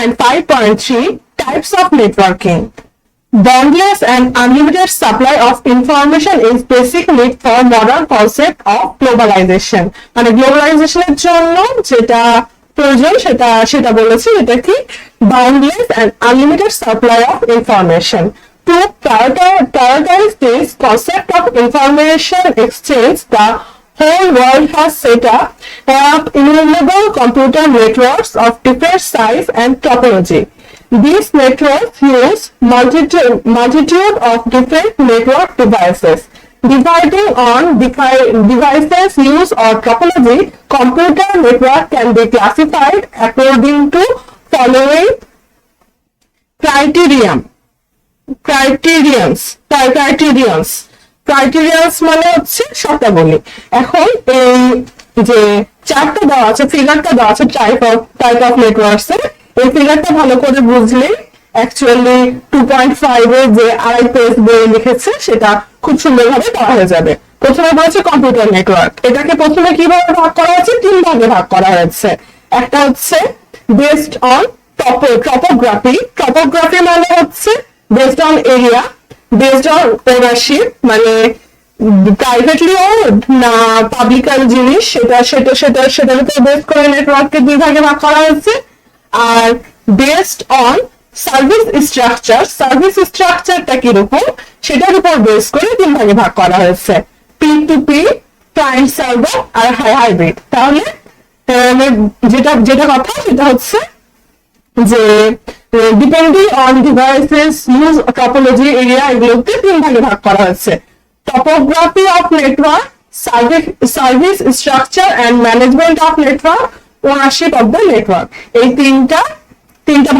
5.3 Types of networking. Boundless and unlimited supply of information is basic need for modern concept of globalization. মানে গ্লোবালাইজেশনের জন্য যেটা প্রয়োজন সেটা বলেছি, এটা কি boundless and unlimited supply of information. To prioritize this concept of information exchange, the whole world has set up innumerable computer networks of different size and topology. These networks use multitude of different network devices. Depending on devices use or topology, computer network can be classified according to following criterions মানে হচ্ছে শর্তাবলী। এখন এই যে চারটা দেওয়া আছে, ফিগারটা দেওয়া আছে টাইপ অফ নেটওয়ার্কস এর, এই ফিগারটা ভালো করে বুঝলে অ্যাকচুয়ালি 2.5 এর যে আড়াই পেজ বই লিখেছে সেটা খুব সুন্দরভাবে দেওয়া হয়ে যাবে। প্রথমে বলেছে কম্পিউটার নেটওয়ার্ক, এটাকে প্রথমে কিভাবে ভাগ করা হয়েছে, তিন ভাগে ভাগ করা হয়েছে। একটা হচ্ছে বেসড অন টপোগ্রাফি মানে হচ্ছে based on area, based on ownership মানে প্রাইভেটলি ওন্ড না পাবলিকাল জিনিস, সেটার উপর বেস করে নেটওয়ার্ককে দুই ভাগে ভাগ করা হয়েছে। আর বেসড অন সার্ভিস স্ট্রাকচারটা কিরকম সেটার উপর বেস করে তিন ভাগে ভাগ করা হয়েছে, P2P, ক্লায়েন্ট সার্ভার আর হাইব্রিড। তাহলে যেটা কথা সেটা হচ্ছে যে depending on devices use topology area এগুলোকে তিন ভাগে ভাগ করা হয়েছে, topography of network, service structure and management of network, ownership of the network. এই তিনটা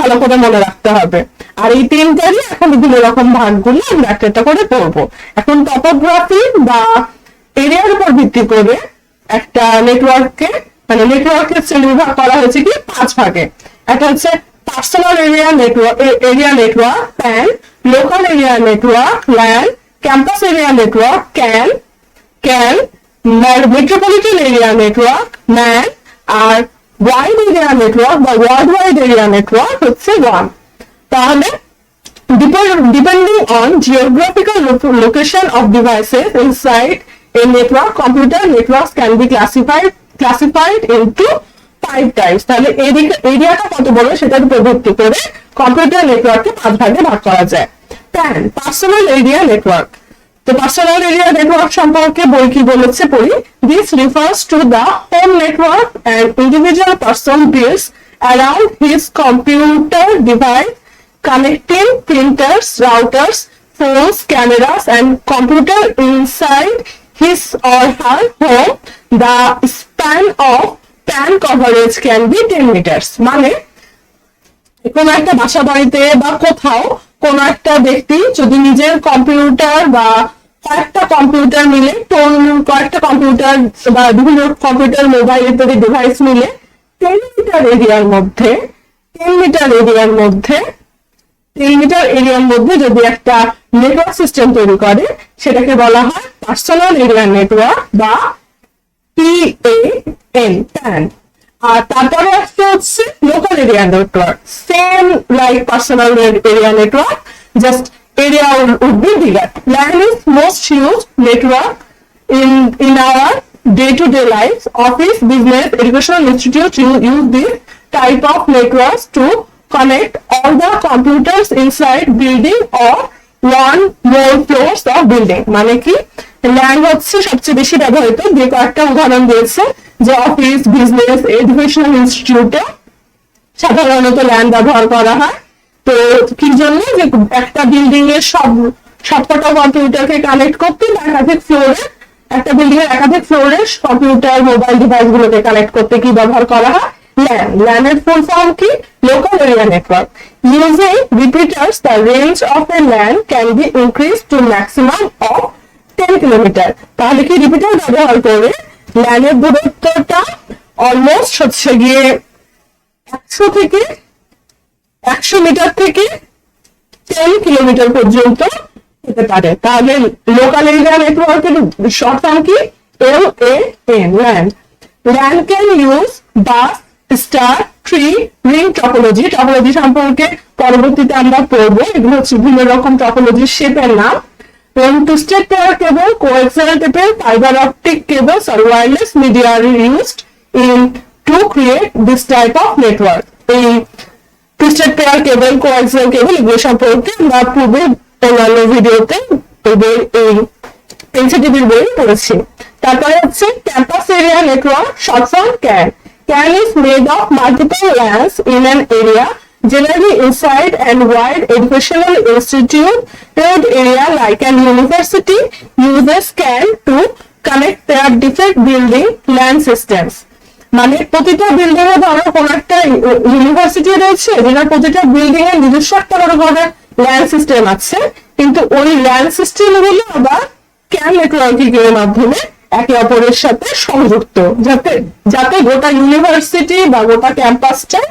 ভালো করে মনে রাখতে হবে। আর এই তিনটারই এখন বিভিন্ন রকম ভাগগুলো আমরা একটা করে পড়বো। এখন টপোগ্রাফি বা এরিয়ার উপর ভিত্তি করে একটা নেটওয়ার্কের শ্রেণীবিভাগ করা হয়েছে কি 5 ভাগে। একটা হচ্ছে personal area network, PAN, local area network, LAN, campus area network, CAN, metropolitan area network, MAN, আর ওয়াইড এরিয়া নেটওয়ার্ক বা ওয়ার্ল্ড ওয়াইড এরিয়া নেটওয়ার্ক হচ্ছে WAN। তাহলে depending on geographical location of devices inside a network, computer networks can be classified into 5 types. তাহলে এরিয়াটা কত বড় সেটার উপর ভিত্তি করে কম্পিউটার নেটওয়ার্ককে 5 ভাগে ভাগ করা যায়। PAN, personal area network. তো পার্সোনাল এরিয়া নেটওয়ার্ক সম্পর্কে বই কি বলেছে পড়ি। This refers to the home network an individual person builds around his computer device, connecting printers, routers, phones, cameras, and computer inside his or her home. The span of PAN coverage can be 10 meters. মানে কোন একটা বাসা বাড়িতে বা কোথাও কোন একটা ব্যক্তি যদি নিজের কম্পিউটার বা কয়েকটা কম্পিউটার মিলে, কয়েকটা কম্পিউটার বা বিভিন্ন কম্পিউটার, মোবাইল ইত্যাদি ডিভাইস মিলে 10 মিটার এরিয়ার মধ্যে যদি একটা নেটওয়ার্ক সিস্টেম তৈরি করে সেটাকে বলা হয় পার্সোনাল এরিয়া নেটওয়ার্ক বা PAN। আর তারপরে একটা হচ্ছে local area network, same like personal area network, just area would be bigger. LAN is most used network in our day-to-day lives. Office, business, educational institutes use this type of networks to connect all the computers inside building or one more floors of building. মানে কি LAN হচ্ছে সবচেয়ে বেশি ব্যবহৃত, যে কয়েকটা উদাহরণ দিয়েছে যে অফিস, বিজনেস, এডুকেশনাল ইনস্টিটিউটে সাধারণত LAN ব্যবহার করা হয়। তো কি জন্য, যে একটা বিল্ডিং এর সবকটা কম্পিউটারকে কানেক্ট করতে বা একটা বিল্ডিং এর একাধিক ফ্লোরে কম্পিউটার, মোবাইল ডিভাইস গুলোকে কানেক্ট করতে কি ব্যবহার করা হয়, LAN এর ফুল ফর্ম কি, local area network. Using রিপিটার্স the range of A LAN can be increase two maximum of 10 kilometre. তাহলে কি রিপিটার ব্যবহার করে LAN এর দূরত্বটা অলমোস্ট হচ্ছে গিয়ে 100 মিটার থেকে 10 কিলোমিটার পর্যন্ত হতে পারে। তাহলে লোকাল এরিয়া নেটওয়ার্কের শর্ট ফর্ম কি, LAN। LAN can use bus star, tree, ring topology. Topology সম্পর্কে পরবর্তীতে আমরা পড়বো, এগুলো হচ্ছে বিভিন্ন রকম টপোলজির শেপের নাম। এবং টুইস্টেড পেয়ার কেবল, কোয়াক্সিয়াল টেপের, fibre optic cables or wireless media are used in to create this type of network. এই টুইস্টেড পেয়ার কেবল, কোয়াক্সিয়াল কেবল এগুলো সম্পর্কে আমরা পূর্বে অন্যান্য ভিডিওতে এই এনসিটিভির বই পড়েছি। তারপরে হচ্ছে campus area network, short form CAN. CAN is made of multiple LANs in an area, generally inside and wide educational institute area like an university uses CAN to connect their different building LAN systems. মানে প্রতিটা building এ ধরো কোন একটা university রয়েছে, যেটা প্রতিটা building এর নিজস্ব একটা বড় ধরনের ল্যান সিস্টেম আছে, কিন্তু ওই ল্যান সিস্টেম গুলো আবার ক্যান নেটওয়ার্কিং এর মাধ্যমে একে অপরের সাথে সংযুক্ত, যাতে যাতে গোটা ইউনিভার্সিটি বা গোটা ক্যাম্পাসটাই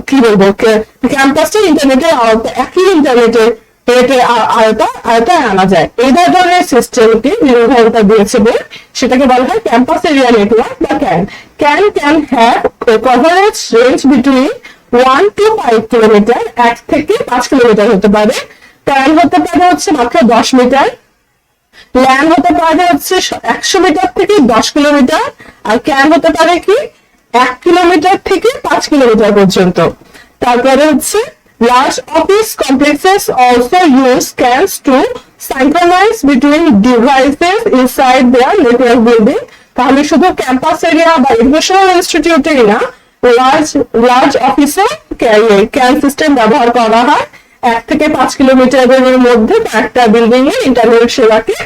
কি বলবো, ক্যাম্পাসটা ইন্টারনেটের আওতায়, একই ইন্টারনেটের আওতায় আনা যায়। এই ধরনের সিস্টেমকে নির্ভরতা দিয়েছে বলে সেটাকে বলা হয় ক্যাম্পাস এরিয়া নেটওয়ার্ক বা can. Can have coverage range between 1 to 5 kilometre, 1 থেকে 5 কিলোমিটার হতে পারে। ক্যান হতে পারে হচ্ছে মাত্র 10 মিটার, ল্যান হতে পারে হচ্ছে 100 মিটার থেকে 10 কিলোমিটার, আর ক্যান হতে পারে কি 1 কিলোমিটার থেকে 5 কিলোমিটার পর্যন্ত। তারপরে হচ্ছে large office complexes also use CANs to synchronize between devices inside their network building. তাহলে শুধু ক্যাম্পাস এরিয়া বা এডুকেশনাল ইনস্টিটিউটেই না, লার্জ অফিসে ক্যান সিস্টেম ব্যবহার করা হয়। 1 থেকে 5 কিলোমিটারের মধ্যে একটা বিল্ডিং এর ইন্টারনেট সেবাকে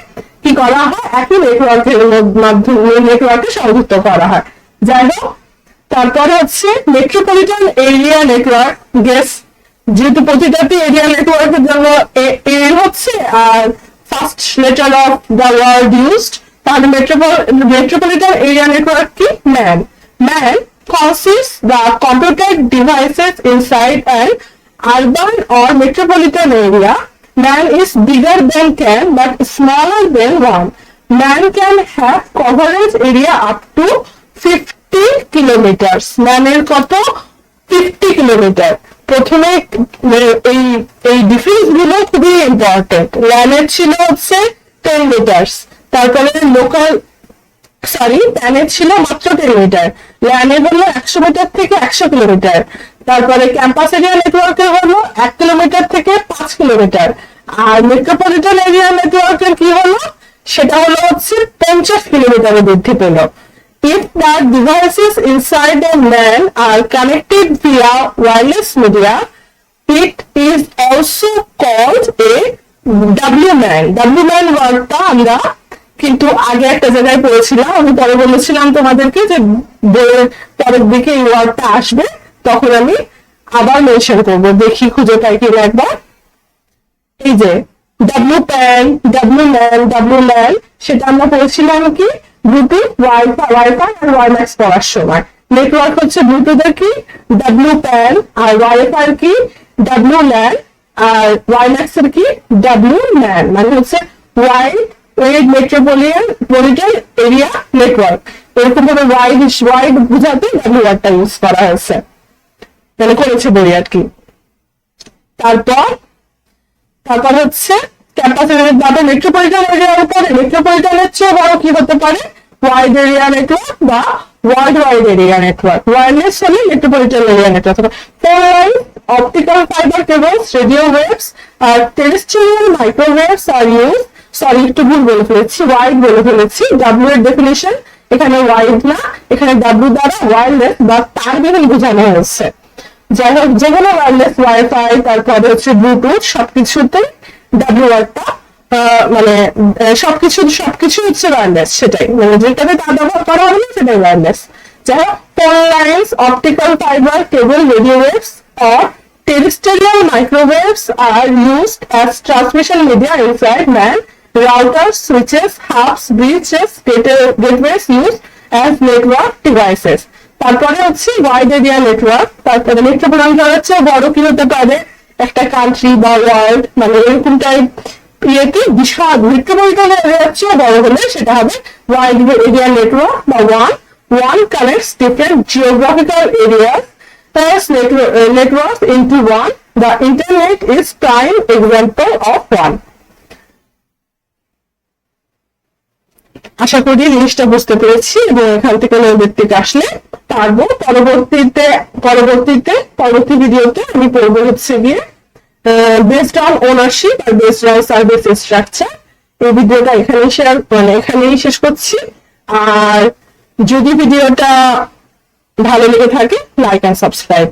কি করা হয়, একই নেটওয়ার্কের মাধ্যমে নেটওয়ার্কে সংযুক্ত করা হয়। যাই হোক, তারপরে হচ্ছে মেট্রোপলিটন এরিয়া নেটওয়ার্ক। গেস, যেহেতু প্রতিটাতে এরিয়া নেটওয়ার্কের জন্য এর হচ্ছে আর first letter of the word used, তাহলে মেট্রোপলিটন এরিয়া নেটওয়ার্ক কি? MAN consists the computer devices inside an urban or metropolitan area. Man is bigger than CAN but smaller than one. Man can have coverage area up to 50 kilometers. Man এর কত? 50 kilometre. প্রথমে এই difference গুলো খুবই important. ল্যানের ছিল হচ্ছে 10 metre, তারপরে প্যানের ছিল মাত্র 10 মিটার, ল্যানের হলো 100 মিটার থেকে 100 কিলোমিটার, তারপরে ক্যাম্পাস এরিয়া নেটওয়ার্কের হলো 1 কিলোমিটার থেকে 5 কিলোমিটার, আর মেট্রোপলিটন এরিয়া নেটওয়ার্কের কি হলো, সেটা হলো হচ্ছে 50 কিলোমিটারে বৃদ্ধি পেল। If the devices inside a LAN are connected via wireless media, it is also called a WMAN. WMAN ওয়ার্ডটা আমরা কিন্তু আগে একটা জায়গায় পড়েছিলাম, আমি পরে বলেছিলাম তোমাদেরকে যে বইয়ের পরের দিকে এই ওয়ার্ডটা আসবে, তখন আমি আবার মেনশন করবো, দেখি খুঁজে পাই কিনা একবার। এই যে WPAN, WLAN, সেটা আমরা পড়েছিলাম কি ব্লুটুথ, ওয়াইফাই আর ওয়াইম্যাক্স পড়ার সময়। নেটওয়ার্ক হচ্ছে ব্লুটুথের কি WPAN, আর ওয়াইফাই কি WLAN, আর ওয়াইম্যাক্স এর কি WMAN, মানে হচ্ছে ওয়াইড মেট্রোপলিটন এরিয়া নেটওয়ার্ক। এরকম ভাবে ওয়াইড বুঝাতে W ওয়ার্ডটা ইউজ করা হয়েছে, মানে করেছে বই আর কি। তারপর হচ্ছে ক্যাম্পাস এরিয়া, মেট্রোপলিটন এরিয়ার উপরে মেট্রোপলিটনের চেয়ে বড় কি হতে পারে, ওয়াইড এরিয়া নেটওয়ার্ক বা world wide area network. Wireless হলে metropolitan area network. Phone, optical fibre cables, radio waves আর টেরেস্ট্রিয়াল মাইক্রোওয়েভস আর ইউজ, সরি একটু ভুল বলে ফেলেছি, ওয়াইড বলে ফেলেছি। ডাব্লিউ এর ডেফিনিশন এখানে ওয়াইড না, এখানে ডাব্লিউ দ্বারা ওয়্যারলেস বা তারবিহীন বোঝানো হয়েছে। যাই হোক, যেগুলো ওয়্যারলেস, ওয়াইফাই, তারপরে হচ্ছে ব্লুটুথ, সবকিছুতে ডাব্লিউ ওয়ার্ডটা মানে সবকিছু হচ্ছে ওয়্যারলেস, সেটাই মানে যেটাতে তার ব্যবহার করা হবে না সেটাই ওয়্যারলেস। যাই হোক, phone lines, optical fibre cable, radio waves or terrestrial microwaves are used as transmission media inside LAN. Routers, switches, hubs, bridges, gateways used as network devices. তারপরে হচ্ছে ওয়াইড এরিয়া নেটওয়ার্ক। তারপরে মেট্রোপলিটন হচ্ছে বড় কি হতে পারে, একটা কান্ট্রি বা ওয়ার্ল্ড, মানে এরকম টাইপ ইয়েতে বিশাল মেট্রোপলিটন এরিয়ার চেয়ে বড় হলে সেটা হবে ওয়াইড এরিয়া নেটওয়ার্ক বা one. one connects different geographical areas as networks into one. The internet is prime example of one. আশা করি জিনিসটা বুঝতে পেরেছি এবং এখান থেকে নৈর্ব্যক্তিক আসলে পারবো। পরবর্তী ভিডিওতে আমি পড়বো হচ্ছে গিয়ে বেসড অন ওনারশিপ আর বেসড অন সার্ভিস স্ট্রাকচার। এই ভিডিওটা এখানেই শেষ করছি। আর যদি ভিডিওটা ভালো লেগে থাকে লাইক এন্ড সাবস্ক্রাইব।